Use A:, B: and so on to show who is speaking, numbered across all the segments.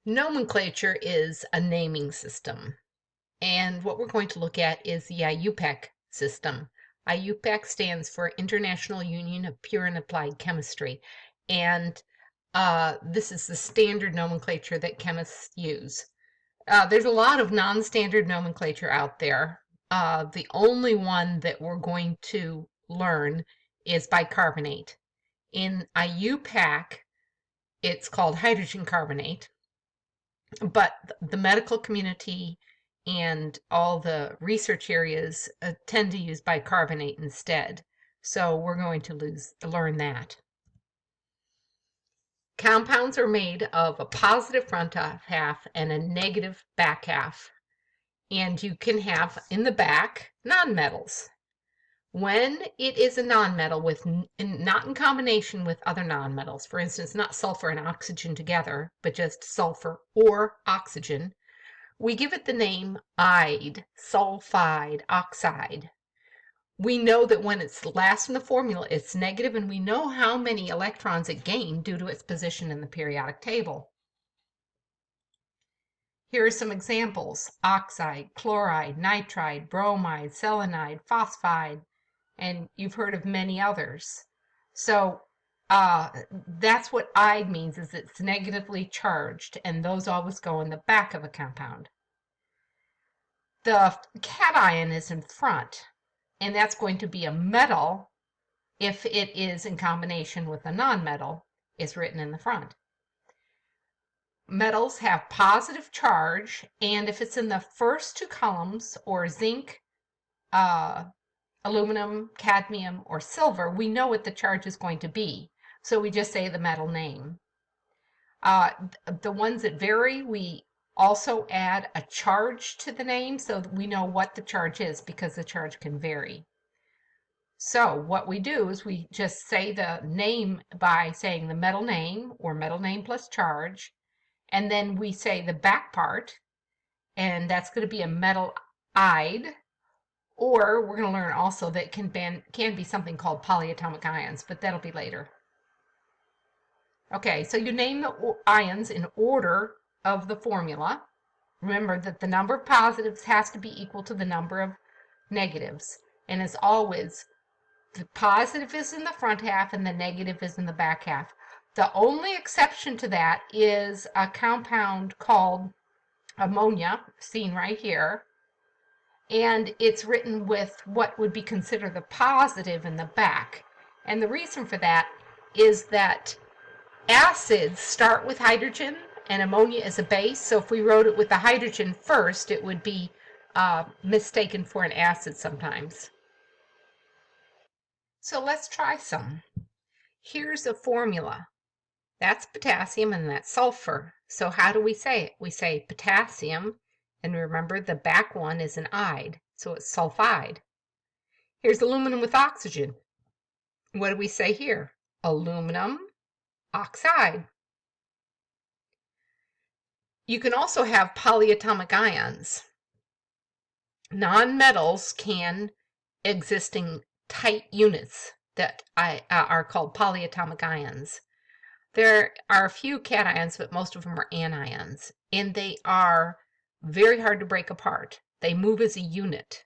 A: Nomenclature is a naming system, and what we're going to look at is the IUPAC system. IUPAC stands for International Union of Pure and Applied Chemistry, and this is the standard nomenclature that chemists use. There's a lot of non-standard nomenclature out there. The only one that we're going to learn is bicarbonate. In IUPAC, it's called hydrogen carbonate, but the medical community and all the research areas tend to use bicarbonate instead. So we're going to learn that. Compounds are made of a positive front half and a negative back half. And you can have in the back nonmetals. When it is a nonmetal not in combination with other nonmetals, for instance, not sulfur and oxygen together, but just sulfur or oxygen, we give it the name ide, sulfide, oxide. We know that when it's last in the formula, it's negative, and we know how many electrons it gained due to its position in the periodic table. Here are some examples: oxide, chloride, nitride, bromide, selenide, phosphide, and you've heard of many others. So that's what ide means, is it's negatively charged, and those always go in the back of a compound. The cation is in front, and that's going to be a metal if it is in combination with a nonmetal, is written in the front. Metals have positive charge, and if it's in the first two columns, or zinc, aluminum, cadmium, or silver, we know what the charge is going to be. So we just say the metal name. The ones that vary, we also add a charge to the name so that we know what the charge is, because the charge can vary. So what we do is we just say the name by saying the metal name, or metal name plus charge, and then we say the back part, and that's going to be a metal ide. Or we're going to learn also that can be something called polyatomic ions, but that'll be later. Okay, so you name the ions in order of the formula. Remember that the number of positives has to be equal to the number of negatives. And as always, the positive is in the front half and the negative is in the back half. The only exception to that is a compound called ammonia, seen right here. And it's written with what would be considered the positive in the back. And the reason for that is that acids start with hydrogen, and ammonia is a base. So if we wrote it with the hydrogen first, it would be mistaken for an acid sometimes. So let's try some. Here's a formula. That's potassium and that's sulfur. So how do we say it? We say potassium, and remember the back one is an ide, so it's sulfide. Here's aluminum with oxygen. What do we say here? Aluminum oxide. You can also have polyatomic ions. Nonmetals can exist in tight units that are called polyatomic ions. There are a few cations, but most of them are anions, and they are very hard to break apart. They move as a unit.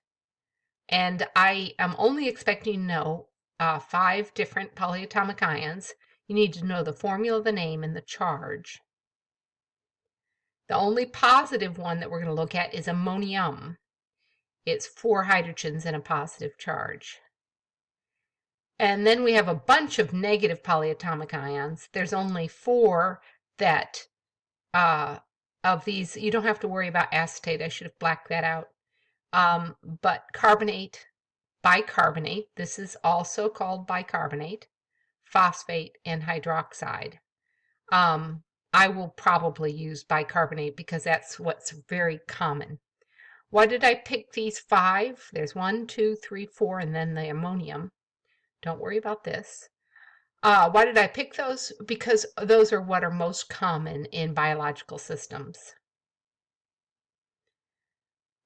A: And I am only expecting to know 5 different polyatomic ions. You need to know the formula, the name, and the charge. The only positive one that we're going to look at is ammonium. It's 4 hydrogens and a positive charge. And then we have a bunch of negative polyatomic ions. There's only 4 that of these. You don't have to worry about acetate. I should have blacked that out. But carbonate, bicarbonate, this is also called bicarbonate, phosphate, and hydroxide. I will probably use bicarbonate because that's what's very common. Why did I pick these 5? There's 1, 2, 3, 4, and then the ammonium. Don't worry about this. Why did I pick those? Because those are what are most common in biological systems.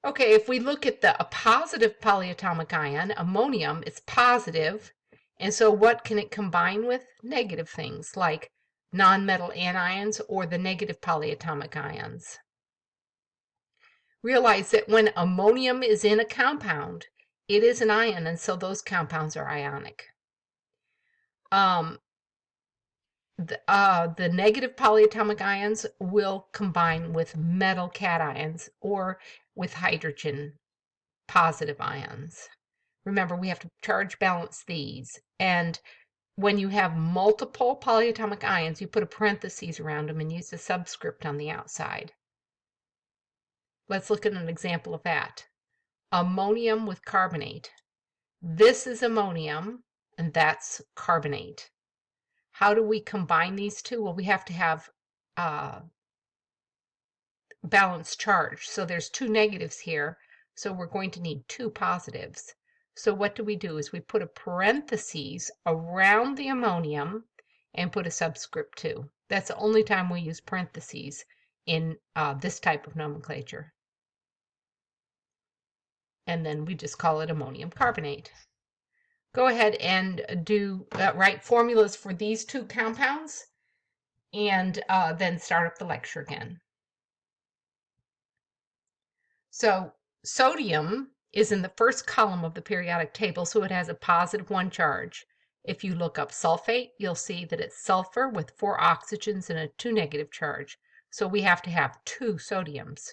A: Okay, if we look at a positive polyatomic ion, ammonium, it's positive, and so what can it combine with? Negative things like nonmetal anions or the negative polyatomic ions. Realize that when ammonium is in a compound, it is an ion, and so those compounds are ionic. The negative polyatomic ions will combine with metal cations or with hydrogen positive ions. Remember, we have to charge balance these. And when you have multiple polyatomic ions, you put a parenthesis around them and use a subscript on the outside. Let's look at an example of that. Ammonium with carbonate. This is ammonium, and that's carbonate. How do we combine these two? Well, we have to have balanced charge. So there's two negatives here, so we're going to need two positives. So what do? Is we put a parenthesis around the ammonium and put a subscript 2. That's the only time we use parentheses in this type of nomenclature. And then we just call it ammonium carbonate. Go ahead and write formulas for these two compounds and then start up the lecture again. So sodium is in the first column of the periodic table, so it has a positive 1 charge. If you look up sulfate, you'll see that it's sulfur with 4 oxygens and a 2 negative charge. So we have to have 2 sodiums.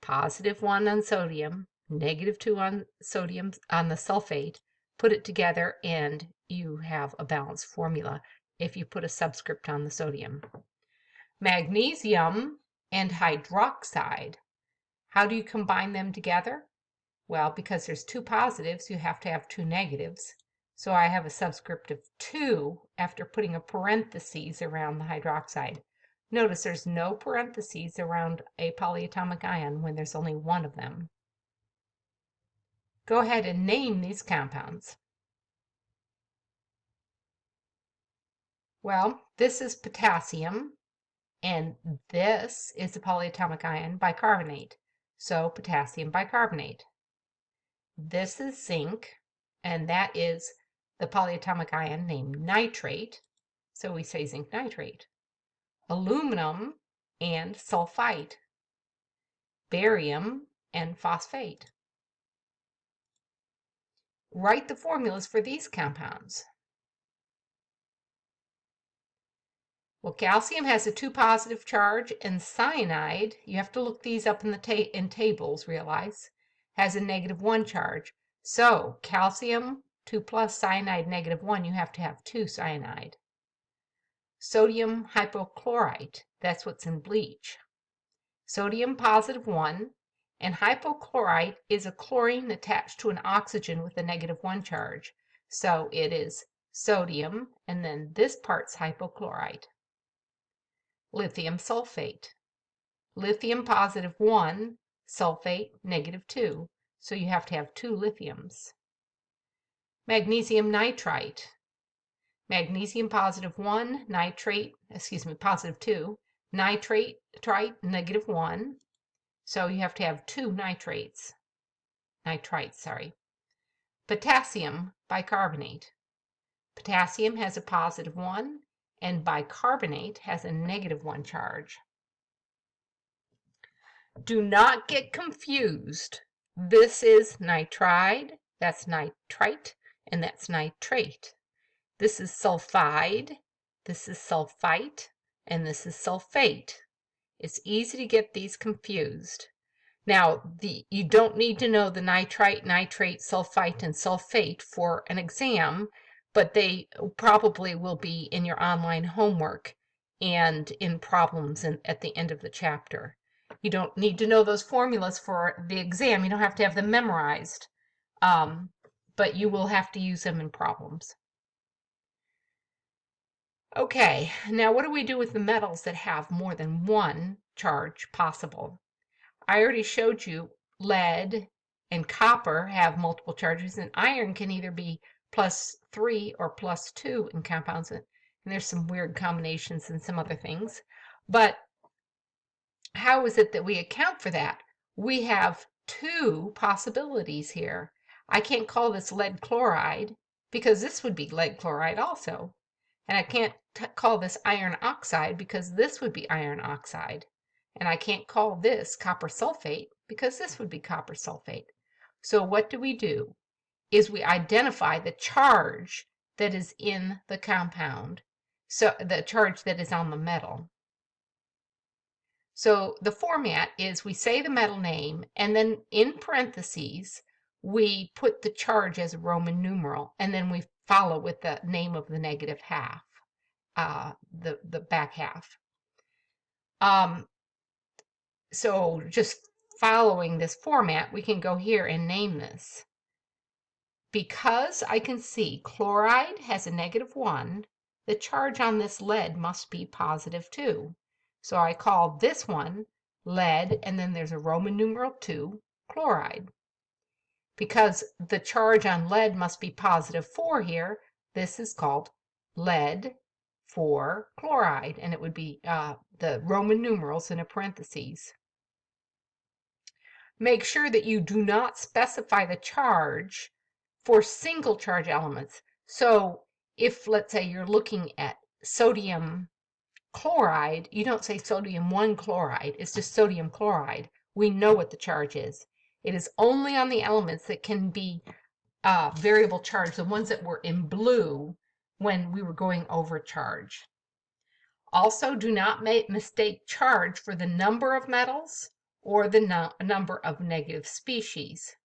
A: Positive 1 on sodium, negative 2 on sodium on the sulfate. Put it together and you have a balanced formula if you put a subscript on the sodium. Magnesium and hydroxide. How do you combine them together? Well, because there's 2 positives, you have to have 2 negatives. So I have a subscript of 2 after putting a parenthesis around the hydroxide. Notice there's no parentheses around a polyatomic ion when there's only one of them. Go ahead and name these compounds. Well, this is potassium, and this is a polyatomic ion bicarbonate. So potassium bicarbonate. This is zinc, and that is the polyatomic ion named nitrate. So we say zinc nitrate. Aluminum and sulfite. Barium and phosphate. Write the formulas for these compounds. Well, calcium has a 2 positive charge, and cyanide, you have to look these up in the in tables, realize, has a negative 1 charge. So calcium 2 plus cyanide negative 1, you have to have 2 cyanide. Sodium hypochlorite, that's what's in bleach. Sodium positive 1, and hypochlorite is a chlorine attached to an oxygen with a negative 1 charge. So it is sodium, and then this part's hypochlorite. Lithium sulfate. Lithium positive 1, sulfate negative 2. So you have to have 2 lithiums. Magnesium nitrite. Magnesium positive 1, positive 2, nitrate, negative 1. So you have to have 2 nitrites. Potassium bicarbonate. Potassium has a positive 1, and bicarbonate has a negative 1 charge. Do not get confused. This is nitride, that's nitrite, and that's nitrate. This is sulfide, this is sulfite, and this is sulfate. It's easy to get these confused. Now, you don't need to know the nitrite, nitrate, sulfite, and sulfate for an exam, but they probably will be in your online homework and in problems at the end of the chapter. You don't need to know those formulas for the exam. You don't have to have them memorized, but you will have to use them in problems. Okay, now what do we do with the metals that have more than 1 charge possible? I already showed you lead and copper have multiple charges, and iron can either be +3 or +2 in compounds, and there's some weird combinations and some other things. But how is it that we account for that? We have 2 possibilities here. I can't call this lead chloride because this would be lead chloride also. And I can't call this iron oxide because this would be iron oxide. And I can't call this copper sulfate because this would be copper sulfate. So what do? Is we identify the charge that is in the compound, so the charge that is on the metal. So the format is we say the metal name, and then in parentheses, we put the charge as a Roman numeral, and then we follow with the name of the negative half, the back half. So just following this format, we can go here and name this. Because I can see chloride has a -1, the charge on this lead must be +2. So I call this one lead, and then there's a Roman numeral 2, chloride. Because the charge on lead must be +4 here, this is called lead 4 chloride, and it would be the Roman numerals in a parentheses. Make sure that you do not specify the charge for single charge elements. So if, let's say, you're looking at sodium chloride, you don't say sodium 1 chloride, it's just sodium chloride. We know what the charge is. It is only on the elements that can be variable charge, the ones that were in blue when we were going over charge. Also, do not mistake charge for the number of metals or the number of negative species.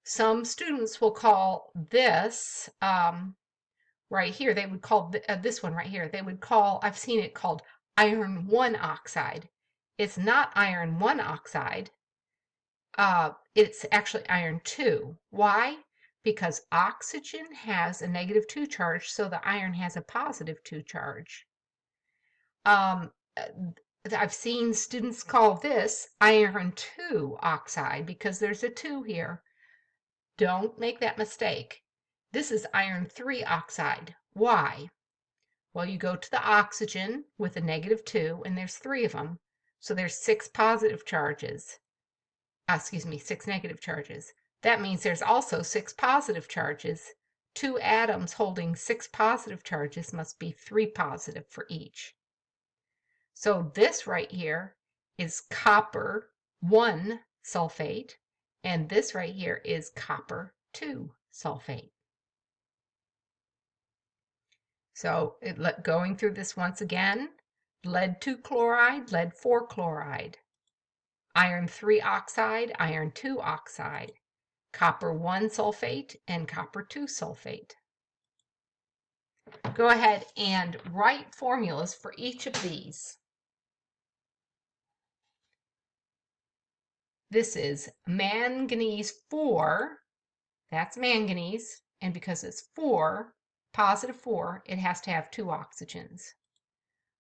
A: Some students will call this right here, they would call this one right here, they would call, I've seen it called iron 1 oxide. It's not iron 1 oxide. It's actually iron 2. Why? Because oxygen has a -2 charge, so the iron has a +2 charge. I've seen students call this iron 2 oxide because there's a 2 here. Don't make that mistake. This is iron 3 oxide. Why? Well, you go to the oxygen with a -2, and there's 3 of them. So there's 6 positive charges. 6 negative charges. That means there's also 6 positive charges. 2 atoms holding 6 positive charges must be 3 positive for each. So this right here is copper 1 sulfate, and this right here is copper 2 sulfate. So going through this once again, lead 2 chloride, lead 4 chloride, iron 3 oxide, iron 2 oxide, copper 1 sulfate, and copper 2 sulfate. Go ahead and write formulas for each of these. This is manganese 4, that's manganese, and because it's 4, +4, it has to have 2 oxygens.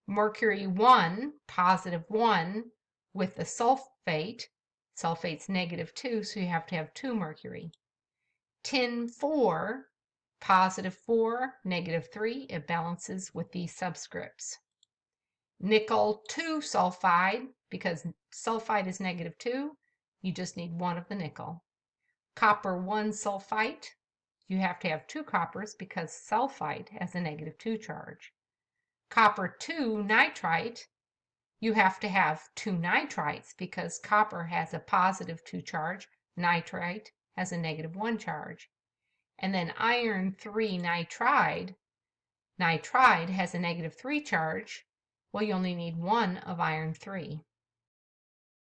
A: Mercury 1, +1, with the sulfate, sulfate's -2, so you have to have 2 mercury. Tin 4, +4, -3, it balances with these subscripts. Nickel 2 sulfide, because sulfide is -2, you just need 1 of the nickel. Copper 1 sulfite, you have to have 2 coppers because sulfite has a -2 charge. Copper 2 nitrite, you have to have 2 nitrites because copper has a +2 charge, nitrite has a -1 charge. And then iron 3 nitride, nitride has a -3 charge. Well, you only need 1 of iron 3.